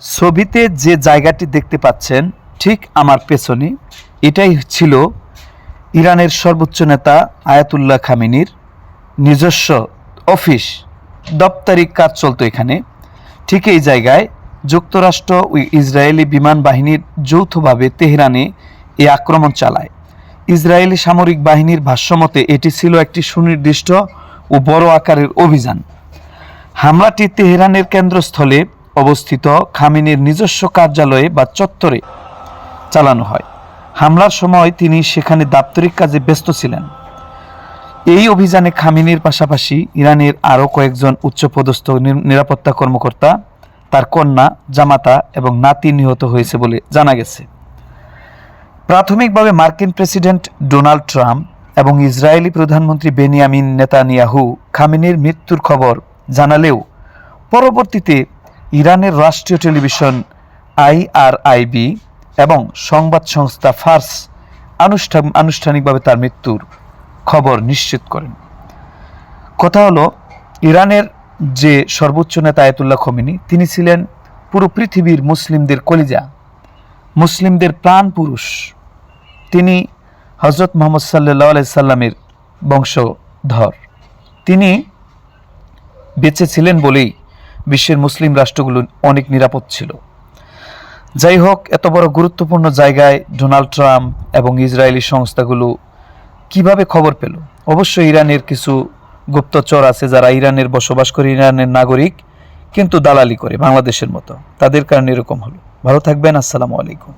ছবিতে যে জায়গাটি দেখতে পাচ্ছেন ঠিক আমার পেছনে, এটাই ছিল ইরানের সর্বোচ্চ নেতা আয়াতুল্লাহ খামেনির নিজস্ব অফিস, দপ্তরিক কাজ চলতো এখানে। ঠিক এই জায়গায় যুক্তরাষ্ট্র ও ইসরায়েলি বিমান বাহিনীর যৌথভাবে তেহরানে এই আক্রমণ চালায়। ইসরায়েলি সামরিক বাহিনীর ভাষ্যমতে এটি ছিল একটি সুনির্দিষ্ট ও বড় আকারের অভিযান। হামলাটি তেহরানের কেন্দ্রস্থলে অবস্থিত খামেনির নিজস্ব কার্যালয়ে বা চত্বরে চালানো হয়। হামলার সময় তিনি সেখানে দাপ্তরিক কাজে ব্যস্ত ছিলেন। এই অভিযানে খামেনির পাশাপাশি ইরানের আরও কয়েকজন উচ্চপদস্থ নিরাপত্তা কর্মকর্তা, তার কন্যা, জামাতা এবং নাতি নিহত হয়েছে বলে জানা গেছে। প্রাথমিকভাবে মার্কিন প্রেসিডেন্ট ডোনাল্ড ট্রাম্প এবং ইসরায়েলি প্রধানমন্ত্রী বেনিয়ামিন নেতানিয়াহু খামেনির মৃত্যুর খবর জানালেও পরবর্তীতে ইরানের রাষ্ট্রীয় টেলিভিশন IRIB এবং সংবাদ সংস্থা ফার্স আনুষ্ঠানিকভাবে তার মৃত্যুর খবর নিশ্চিত করেন। কথা হলো, ইরানের যে সর্বোচ্চ নেতা আয়াতুল্লাহ খামেনি, তিনি ছিলেন পুরো পৃথিবীর মুসলিমদের কলিজা, মুসলিমদের প্রাণ পুরুষ। তিনি হজরত মুহাম্মদ সাল্লাল্লাহু আলাইহি সাল্লামের বংশধর। তিনি বেঁচে ছিলেন বলেই বিশ্বের মুসলিম রাষ্ট্রগুলো অনেক নিরাপদ ছিল। যাই হোক, এত বড় গুরুত্বপূর্ণ জায়গায় ডোনাল্ড ট্রাম্প এবং ইসরায়েলি সংস্থাগুলো কিভাবে খবর পেল? অবশ্যই ইরানের কিছু গুপ্তচর আছে যারা ইরানের বসবাস করে, ইরানের নাগরিক, কিন্তু দালালি করে বাংলাদেশের মতো। তাদের কারণে এরকম হলো। ভালো থাকবেন। আসসালামু আলাইকুম।